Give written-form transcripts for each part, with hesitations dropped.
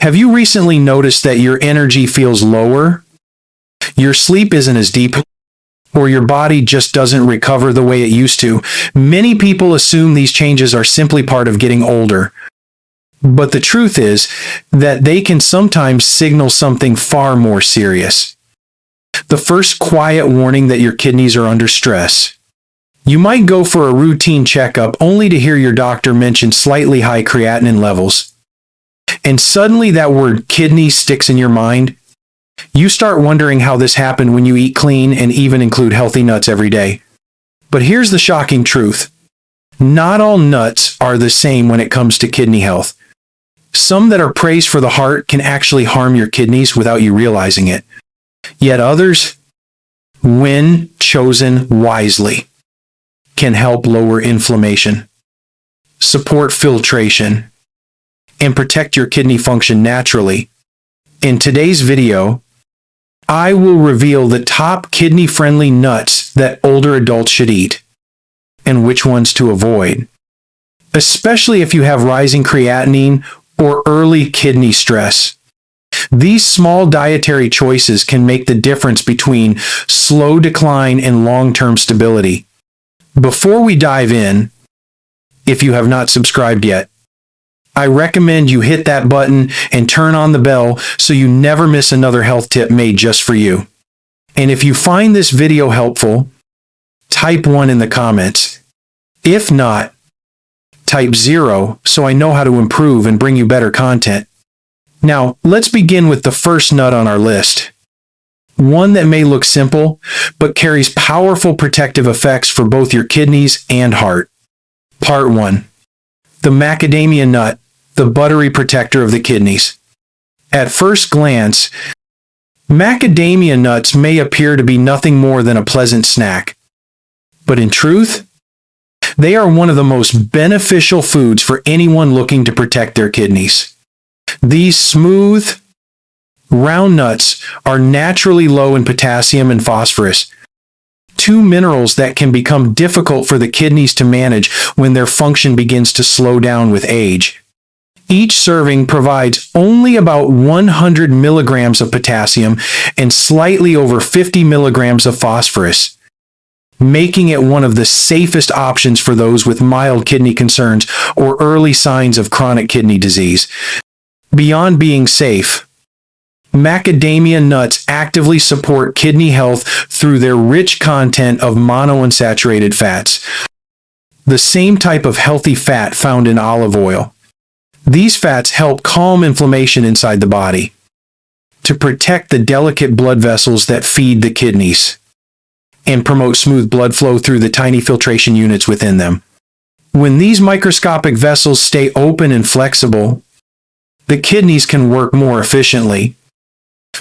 Have you recently noticed that your energy feels lower? Your sleep isn't as deep, or your body just doesn't recover the way it used to? Many people assume these changes are simply part of getting older. But the truth is that they can sometimes signal something far more serious. The first quiet warning that your kidneys are under stress. You might go for a routine checkup only to hear your doctor mention slightly high creatinine levels. And suddenly that word kidney sticks in your mind. You start wondering how this happened when you eat clean and even include healthy nuts every day. But here's the shocking truth. Not all nuts are the same when it comes to kidney health. Some that are praised for the heart can actually harm your kidneys without you realizing it. Yet others, when chosen wisely, can help lower inflammation, support filtration, and protect your kidney function naturally. In today's video, I will reveal the top kidney-friendly nuts that older adults should eat, and which ones to avoid, especially if you have rising creatinine or early kidney stress. These small dietary choices can make the difference between slow decline and long-term stability. Before we dive in, if you have not subscribed yet, I recommend you hit that button and turn on the bell so you never miss another health tip made just for you. And if you find this video helpful, type 1 in the comments. If not, type 0 so I know how to improve and bring you better content. Now, let's begin with the first nut on our list. One that may look simple, but carries powerful protective effects for both your kidneys and heart. Part 1. The macadamia nut, the buttery protector of the kidneys. At first glance, macadamia nuts may appear to be nothing more than a pleasant snack. But in truth, they are one of the most beneficial foods for anyone looking to protect their kidneys. These smooth, round nuts are naturally low in potassium and phosphorus, two minerals that can become difficult for the kidneys to manage when their function begins to slow down with age. Each serving provides only about 100 milligrams of potassium and slightly over 50 milligrams of phosphorus, making it one of the safest options for those with mild kidney concerns or early signs of chronic kidney disease. Beyond being safe, macadamia nuts actively support kidney health through their rich content of monounsaturated fats, the same type of healthy fat found in olive oil. These fats help calm inflammation inside the body, to protect the delicate blood vessels that feed the kidneys, and promote smooth blood flow through the tiny filtration units within them. When these microscopic vessels stay open and flexible, the kidneys can work more efficiently,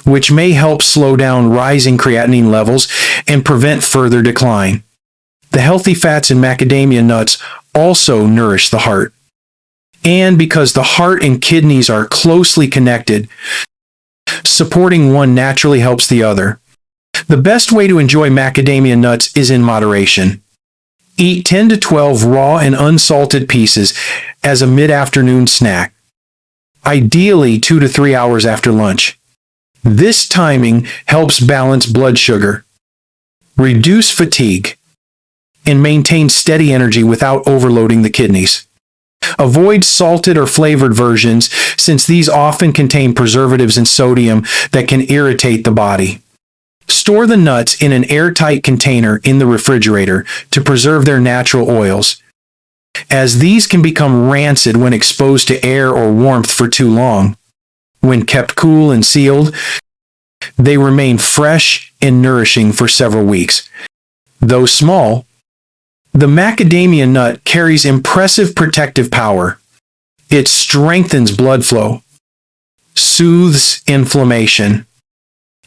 which may help slow down rising creatinine levels and prevent further decline. The healthy fats in macadamia nuts also nourish the heart. And because the heart and kidneys are closely connected, supporting one naturally helps the other. The best way to enjoy macadamia nuts is in moderation. Eat 10 to 12 raw and unsalted pieces as a mid-afternoon snack, ideally 2 to 3 hours after lunch. This timing helps balance blood sugar, reduce fatigue, and maintain steady energy without overloading the kidneys. Avoid salted or flavored versions since these often contain preservatives and sodium that can irritate the body. Store the nuts in an airtight container in the refrigerator to preserve their natural oils, as these can become rancid when exposed to air or warmth for too long. When kept cool and sealed, they remain fresh and nourishing for several weeks. Though small, the macadamia nut carries impressive protective power. It strengthens blood flow, soothes inflammation,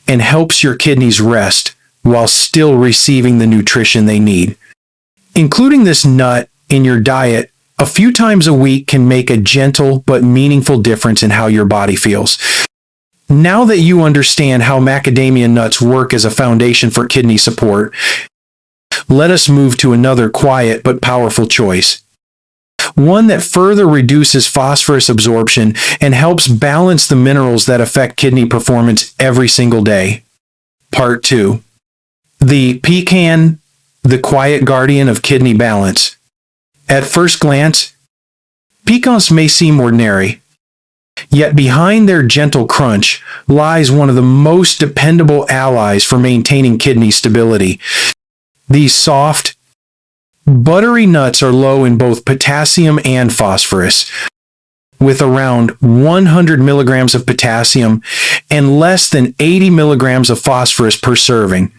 and helps your kidneys rest while still receiving the nutrition they need. Including this nut in your diet a few times a week can make a gentle but meaningful difference in how your body feels. Now that you understand how macadamia nuts work as a foundation for kidney support, let us move to another quiet but powerful choice. one that further reduces phosphorus absorption and helps balance the minerals that affect kidney performance every single day. Part 2. The PECAN, the quiet guardian of kidney balance. At first glance, pecans may seem ordinary, yet behind their gentle crunch lies one of the most dependable allies for maintaining kidney stability. These soft, buttery nuts are low in both potassium and phosphorus, with around 100 milligrams of potassium and less than 80 milligrams of phosphorus per serving.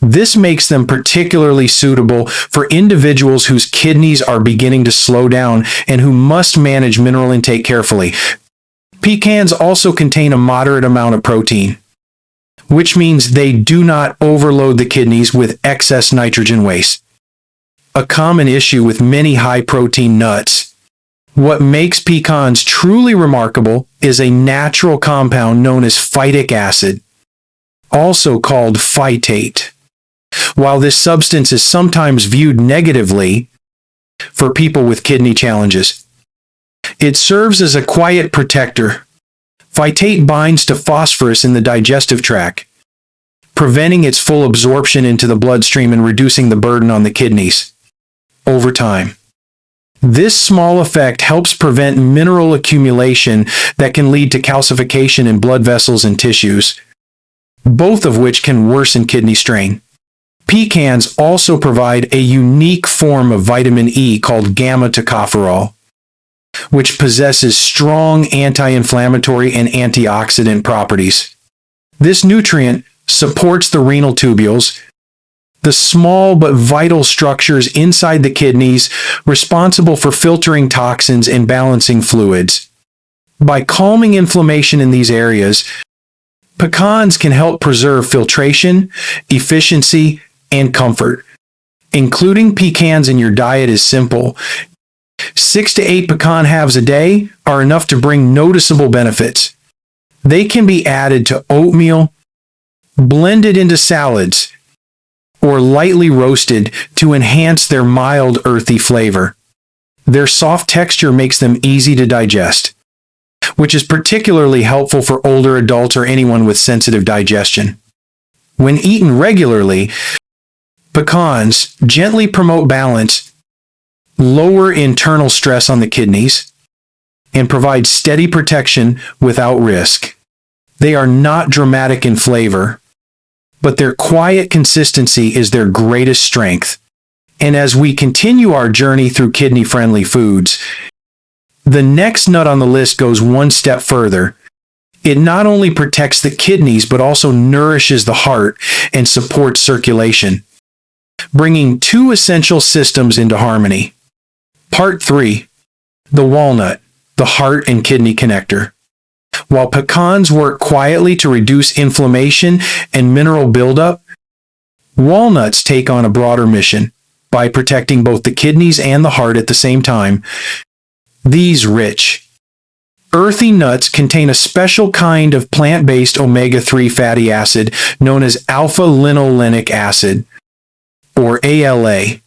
This makes them particularly suitable for individuals whose kidneys are beginning to slow down and who must manage mineral intake carefully. Pecans also contain a moderate amount of protein, which means they do not overload the kidneys with excess nitrogen waste, a common issue with many high-protein nuts. What makes pecans truly remarkable is a natural compound known as phytic acid, also called phytate. While this substance is sometimes viewed negatively for people with kidney challenges, it serves as a quiet protector. Phytate binds to phosphorus in the digestive tract, preventing its full absorption into the bloodstream and reducing the burden on the kidneys over time. This small effect helps prevent mineral accumulation that can lead to calcification in blood vessels and tissues, both of which can worsen kidney strain. Pecans also provide a unique form of vitamin E called gamma-tocopherol, which possesses strong anti-inflammatory and antioxidant properties. This nutrient supports the renal tubules, the small but vital structures inside the kidneys responsible for filtering toxins and balancing fluids. By calming inflammation in these areas, pecans can help preserve filtration, efficiency, and comfort. Including pecans in your diet is simple. 6 to 8 pecan halves a day are enough to bring noticeable benefits. They can be added to oatmeal, blended into salads, or lightly roasted to enhance their mild, earthy flavor. Their soft texture makes them easy to digest, which is particularly helpful for older adults or anyone with sensitive digestion. When eaten regularly, pecans gently promote balance, lower internal stress on the kidneys, and provide steady protection without risk. They are not dramatic in flavor, but their quiet consistency is their greatest strength. And as we continue our journey through kidney-friendly foods, the next nut on the list goes one step further. It not only protects the kidneys, but also nourishes the heart and supports circulation, bringing two essential systems into harmony. Part 3. The walnut, the heart and kidney connector. While pecans work quietly to reduce inflammation and mineral buildup, walnuts take on a broader mission by protecting both the kidneys and the heart at the same time. These rich, earthy nuts contain a special kind of plant-based omega-3 fatty acid known as alpha-linolenic acid, or ALA,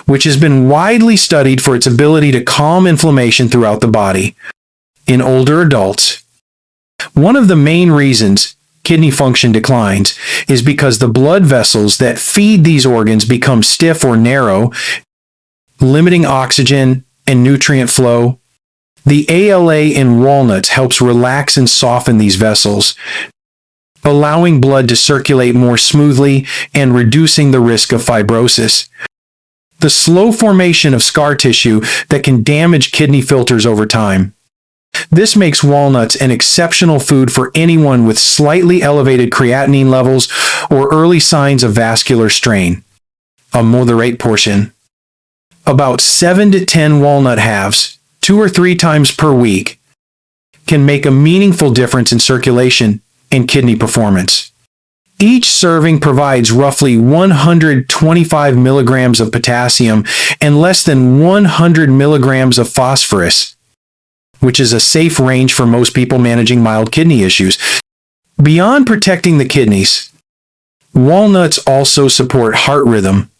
which has been widely studied for its ability to calm inflammation throughout the body. In older adults, one of the main reasons kidney function declines is because the blood vessels that feed these organs become stiff or narrow, limiting oxygen and nutrient flow. The ALA in walnuts helps relax and soften these vessels, allowing blood to circulate more smoothly and reducing the risk of fibrosis, the slow formation of scar tissue that can damage kidney filters over time. This makes walnuts an exceptional food for anyone with slightly elevated creatinine levels or early signs of vascular strain. A moderate portion, about 7 to 10 walnut halves, 2 or 3 times per week, can make a meaningful difference in circulation and kidney performance. Each serving provides roughly 125 milligrams of potassium and less than 100 milligrams of phosphorus, which is a safe range for most people managing mild kidney issues. Beyond protecting the kidneys, walnuts also support heart rhythm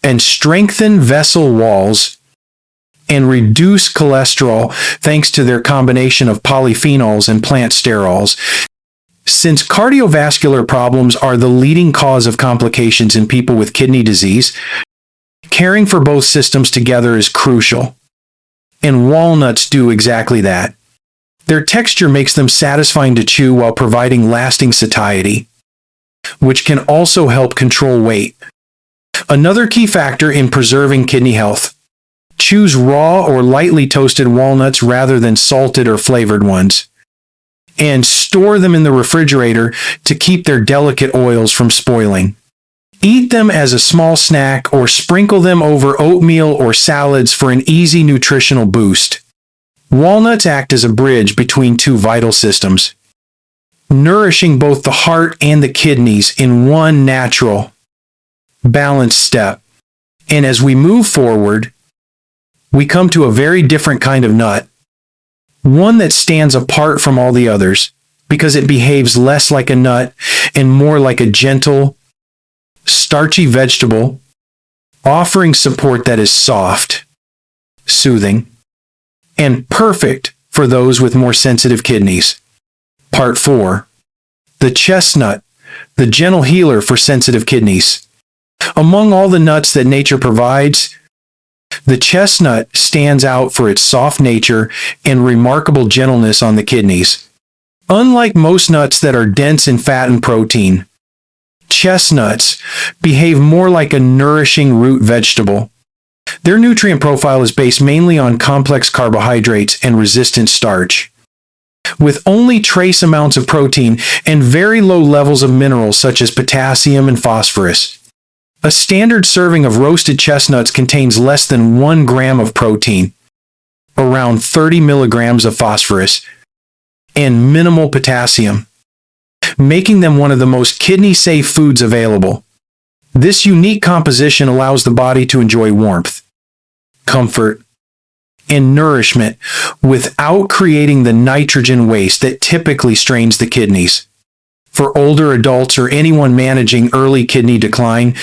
and strengthen vessel walls, and reduce cholesterol thanks to their combination of polyphenols and plant sterols. Since cardiovascular problems are the leading cause of complications in people with kidney disease, caring for both systems together is crucial. And walnuts do exactly that. Their texture makes them satisfying to chew while providing lasting satiety, which can also help control weight. Another key factor in preserving kidney health: choose raw or lightly toasted walnuts rather than salted or flavored ones, and store them in the refrigerator to keep their delicate oils from spoiling. Eat them as a small snack or sprinkle them over oatmeal or salads for an easy nutritional boost. Walnuts act as a bridge between two vital systems, nourishing both the heart and the kidneys in one natural, balanced step. And as we move forward, we come to a very different kind of nut, one that stands apart from all the others because it behaves less like a nut and more like a gentle, starchy vegetable, offering support that is soft, soothing, and perfect for those with more sensitive kidneys. Part 4. The chestnut, the gentle healer for sensitive kidneys. Among all the nuts that nature provides, the chestnut stands out for its soft nature and remarkable gentleness on the kidneys. Unlike most nuts that are dense in fat and protein, chestnuts behave more like a nourishing root vegetable. Their nutrient profile is based mainly on complex carbohydrates and resistant starch, with only trace amounts of protein and very low levels of minerals such as potassium and phosphorus. A standard serving of roasted chestnuts contains less than 1 gram of protein, around 30 milligrams of phosphorus, and minimal potassium, making them one of the most kidney-safe foods available. This unique composition allows the body to enjoy warmth, comfort, and nourishment without creating the nitrogen waste that typically strains the kidneys. For older adults or anyone managing early kidney decline,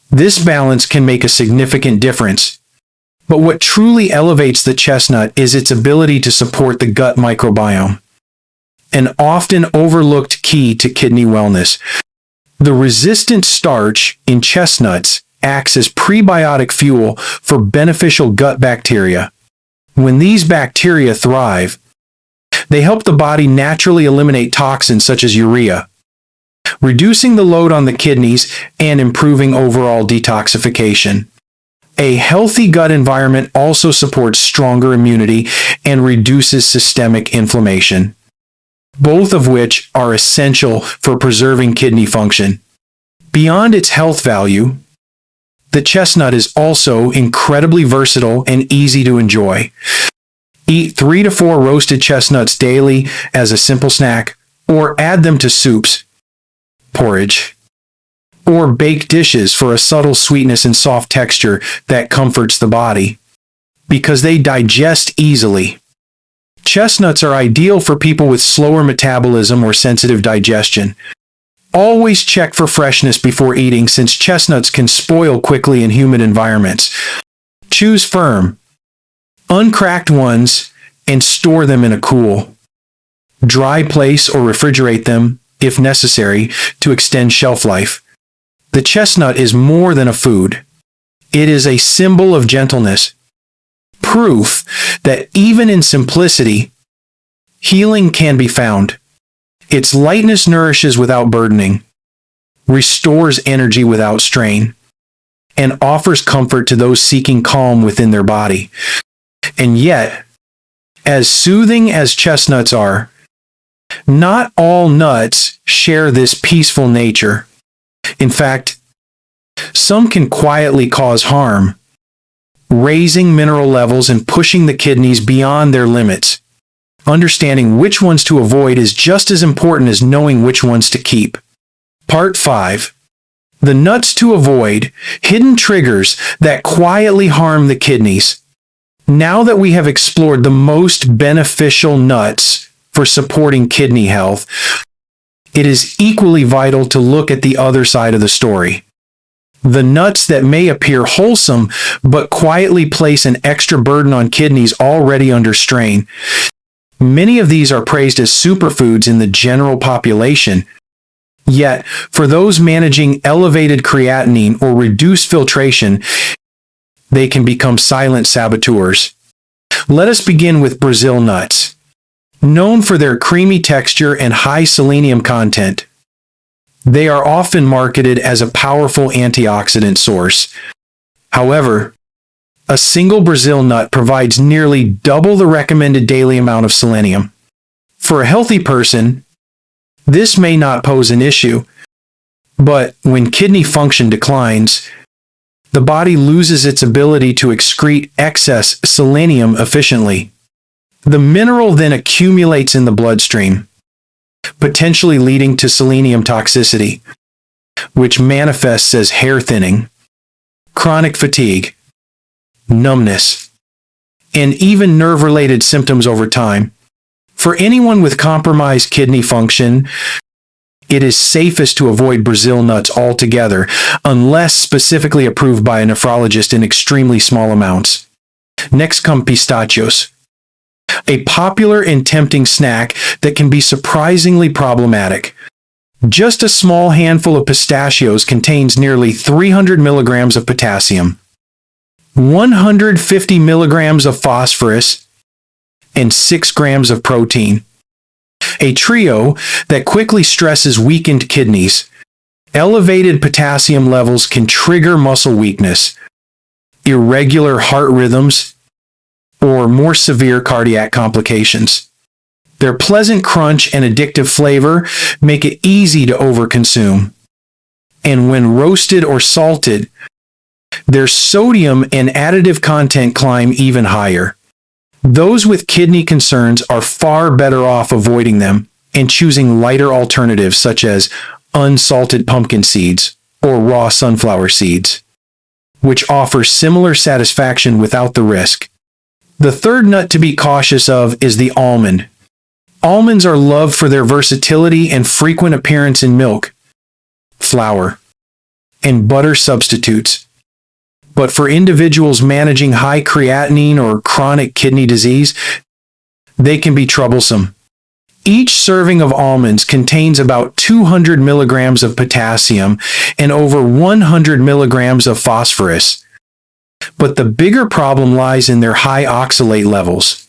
this balance can make a significant difference. But what truly elevates the chestnut is its ability to support the gut microbiome, an often overlooked key to kidney wellness. The resistant starch in chestnuts acts as prebiotic fuel for beneficial gut bacteria. When these bacteria thrive, they help the body naturally eliminate toxins such as urea, reducing the load on the kidneys and improving overall detoxification. A healthy gut environment also supports stronger immunity and reduces systemic inflammation, both of which are essential for preserving kidney function. Beyond its health value, the chestnut is also incredibly versatile and easy to enjoy. Eat 3 to 4 roasted chestnuts daily as a simple snack, or add them to soups, porridge, or baked dishes for a subtle sweetness and soft texture that comforts the body. Because they digest easily, chestnuts are ideal for people with slower metabolism or sensitive digestion. Always check for freshness before eating, since chestnuts can spoil quickly in humid environments. Choose firm, uncracked ones and store them in a cool, dry place or refrigerate them, if necessary, to extend shelf life. The chestnut is more than a food. It is a symbol of gentleness, proof that even in simplicity, healing can be found. Its lightness nourishes without burdening, restores energy without strain, and offers comfort to those seeking calm within their body. And yet, as soothing as chestnuts are, not all nuts share this peaceful nature. In fact, some can quietly cause harm, raising mineral levels and pushing the kidneys beyond their limits. Understanding which ones to avoid is just as important as knowing which ones to keep. Part 5. The nuts to avoid: hidden triggers that quietly harm the kidneys. Now that we have explored the most beneficial nuts for supporting kidney health, it is equally vital to look at the other side of the story: The nuts that may appear wholesome but quietly place an extra burden on kidneys already under strain. Many of these are praised as superfoods in the general population. Yet, for those managing elevated creatinine or reduced filtration, they can become silent saboteurs. Let us begin with Brazil nuts. Known for their creamy texture and high selenium content, they are often marketed as a powerful antioxidant source. However, a single Brazil nut provides nearly double the recommended daily amount of selenium. For a healthy person, this may not pose an issue, but when kidney function declines, the body loses its ability to excrete excess selenium efficiently. The mineral then accumulates in the bloodstream, potentially leading to selenium toxicity, which manifests as hair thinning, chronic fatigue, numbness, and even nerve-related symptoms over time. For anyone with compromised kidney function, it is safest to avoid Brazil nuts altogether, unless specifically approved by a nephrologist in extremely small amounts. Next come pistachios, a popular and tempting snack that can be surprisingly problematic. Just a small handful of pistachios contains nearly 300 milligrams of potassium, 150 milligrams of phosphorus, and 6 grams of protein. A trio that quickly stresses weakened kidneys. Elevated potassium levels can trigger muscle weakness, irregular heart rhythms, or more severe cardiac complications. Their pleasant crunch and addictive flavor make it easy to overconsume. And when roasted or salted, their sodium and additive content climb even higher. Those with kidney concerns are far better off avoiding them and choosing lighter alternatives such as unsalted pumpkin seeds or raw sunflower seeds, which offer similar satisfaction without the risk. The third nut to be cautious of is the almond. Almonds are loved for their versatility and frequent appearance in milk, flour, and butter substitutes. But for individuals managing high creatinine or chronic kidney disease, they can be troublesome. Each serving of almonds contains about 200 milligrams of potassium and over 100 milligrams of phosphorus. But the bigger problem lies in their high oxalate levels.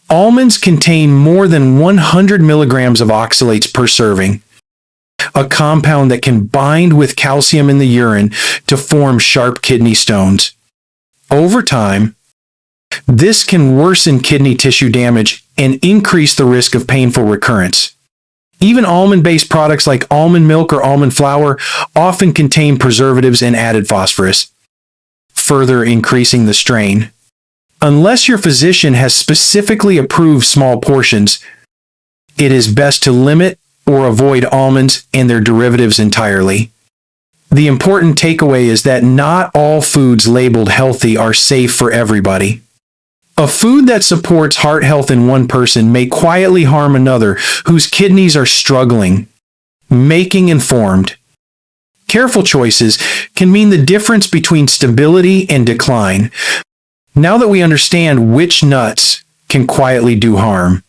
Almonds contain more than 100 milligrams of oxalates per serving, a compound that can bind with calcium in the urine to form sharp kidney stones. Over time, this can worsen kidney tissue damage and increase the risk of painful recurrence. Even almond-based products like almond milk or almond flour often contain preservatives and added phosphorus, further increasing the strain. Unless your physician has specifically approved small portions, it is best to limit or avoid almonds and their derivatives entirely. The important takeaway is that not all foods labeled healthy are safe for everybody. A food that supports heart health in one person may quietly harm another whose kidneys are struggling. Making informed, careful choices can mean the difference between stability and decline. Now that we understand which nuts can quietly do harm,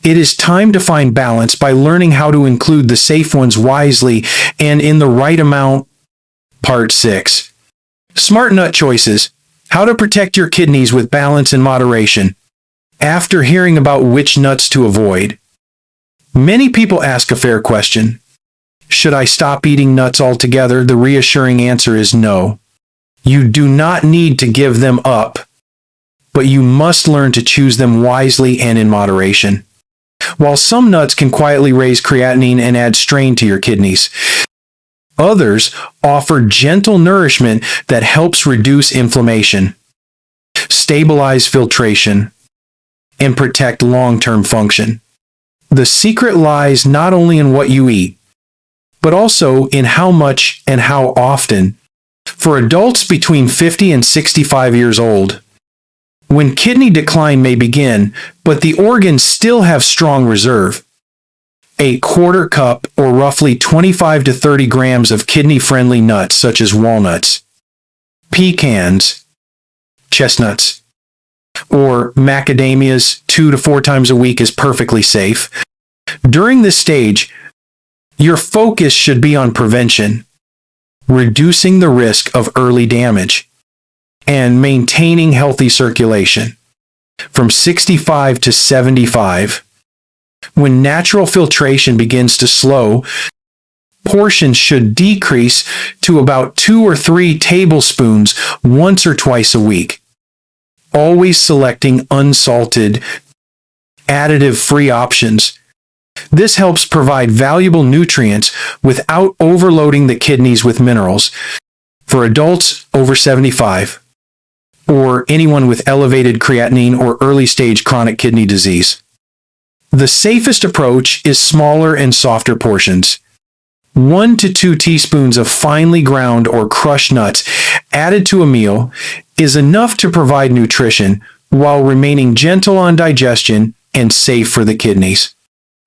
it is time to find balance by learning how to include the safe ones wisely and in the right amount. Part 6. Smart nut choices. How to protect your kidneys with balance and moderation. After hearing about which nuts to avoid, many people ask a fair question. Should I stop eating nuts altogether? The reassuring answer is no. You do not need to give them up, but you must learn to choose them wisely and in moderation. While some nuts can quietly raise creatinine and add strain to your kidneys, others offer gentle nourishment that helps reduce inflammation, stabilize filtration, and protect long-term function. The secret lies not only in what you eat, but also in how much and how often. For adults between 50 and 65 years old, when kidney decline may begin, but the organs still have strong reserve, a quarter cup or roughly 25 to 30 grams of kidney-friendly nuts such as walnuts, pecans, chestnuts, or macadamias 2 to 4 times a week is perfectly safe. During this stage, your focus should be on prevention, reducing the risk of early damage, and maintaining healthy circulation. From 65 to 75, when natural filtration begins to slow, portions should decrease to about 2 or 3 tablespoons once or twice a week. Always selecting unsalted, additive-free options. This helps provide valuable nutrients without overloading the kidneys with minerals. For adults over 75, or anyone with elevated creatinine or early-stage chronic kidney disease, the safest approach is smaller and softer portions. 1 to 2 teaspoons of finely ground or crushed nuts added to a meal is enough to provide nutrition while remaining gentle on digestion and safe for the kidneys.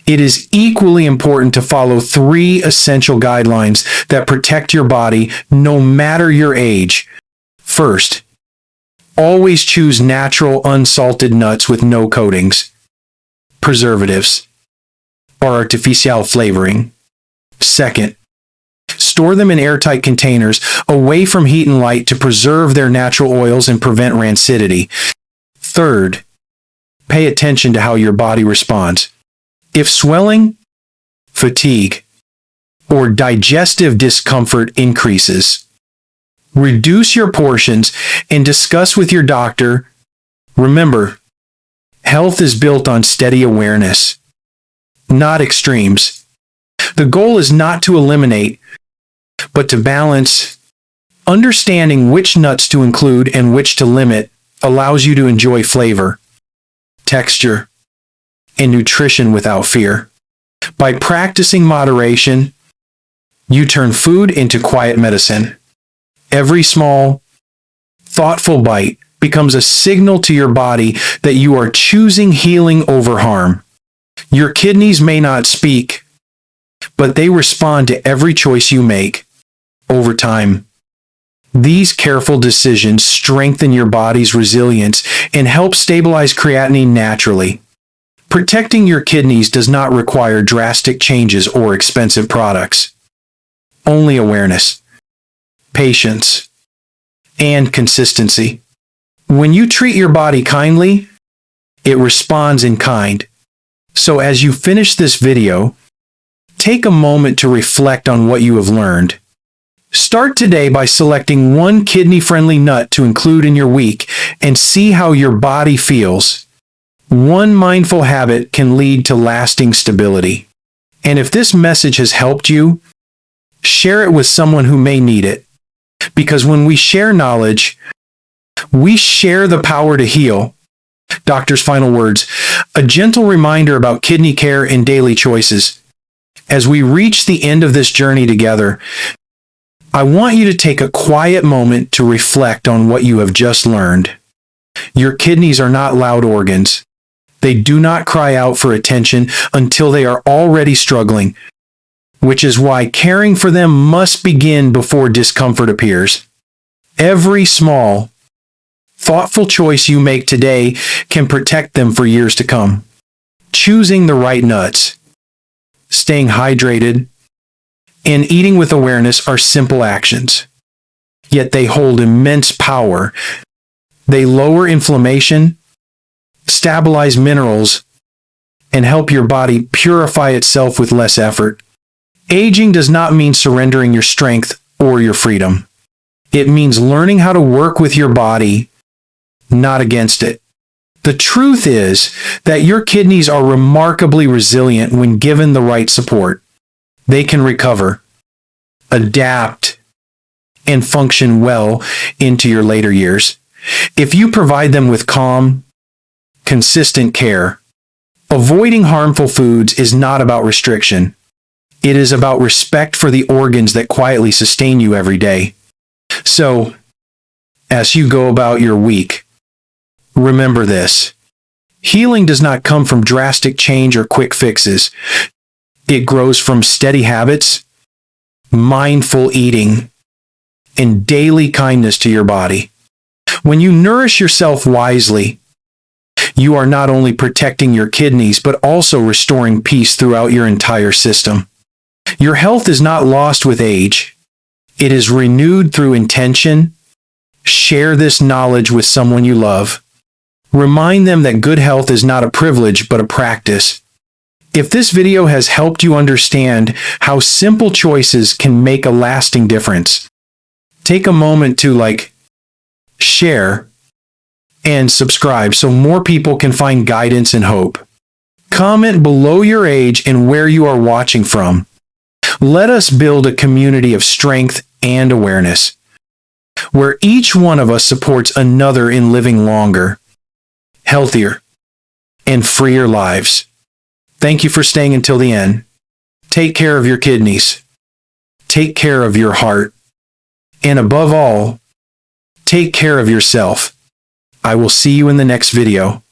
It is equally important to follow 3 essential guidelines that protect your body no matter your age. First, always choose natural unsalted nuts with no coatings, preservatives, or artificial flavoring. Second, store them in airtight containers away from heat and light to preserve their natural oils and prevent rancidity. Third, pay attention to how your body responds. If swelling, fatigue, or digestive discomfort increases, reduce your portions and discuss with your doctor. Remember, health is built on steady awareness, not extremes. The goal is not to eliminate, but to balance. Understanding which nuts to include and which to limit allows you to enjoy flavor, texture, and nutrition without fear. By practicing moderation, you turn food into quiet medicine. Every small, thoughtful bite becomes a signal to your body that you are choosing healing over harm. Your kidneys may not speak, but they respond to every choice you make. Over time, these careful decisions strengthen your body's resilience and help stabilize creatinine naturally. Protecting your kidneys does not require drastic changes or expensive products. Only awareness, patience, and consistency. When you treat your body kindly, it responds in kind. So as you finish this video, take a moment to reflect on what you have learned. Start today by selecting one kidney-friendly nut to include in your week and see how your body feels. One mindful habit can lead to lasting stability. And if this message has helped you, share it with someone who may need it. Because when we share knowledge, we share the power to heal. Doctor's final words, a gentle reminder about kidney care and daily choices. As we reach the end of this journey together, I want you to take a quiet moment to reflect on what you have just learned. Your kidneys are not loud organs. They do not cry out for attention until they are already struggling, which is why caring for them must begin before discomfort appears. Every small, thoughtful choice you make today can protect them for years to come. Choosing the right nuts, staying hydrated, and eating with awareness are simple actions. Yet they hold immense power. They lower inflammation, stabilize minerals, and help your body purify itself with less effort. Aging does not mean surrendering your strength or your freedom. It means learning how to work with your body, not against it. The truth is that your kidneys are remarkably resilient when given the right support. They can recover, adapt, and function well into your later years. If you provide them with calm, consistent care. Avoiding harmful foods is not about restriction. It is about respect for the organs that quietly sustain you every day. So, as you go about your week, remember this. Healing does not come from drastic change or quick fixes. It grows from steady habits, mindful eating, and daily kindness to your body. When you nourish yourself wisely, you are not only protecting your kidneys, but also restoring peace throughout your entire system. Your health is not lost with age. It is renewed through intention. Share this knowledge with someone you love. Remind them that good health is not a privilege, but a practice. If this video has helped you understand how simple choices can make a lasting difference, take a moment to share, and subscribe so more people can find guidance and hope. Comment below your age and where you are watching from. Let us build a community of strength and awareness, where each one of us supports another in living longer, healthier, and freer lives. Thank you for staying until the end. Take care of your kidneys. Take care of your heart. And above all, take care of yourself. I will see you in the next video.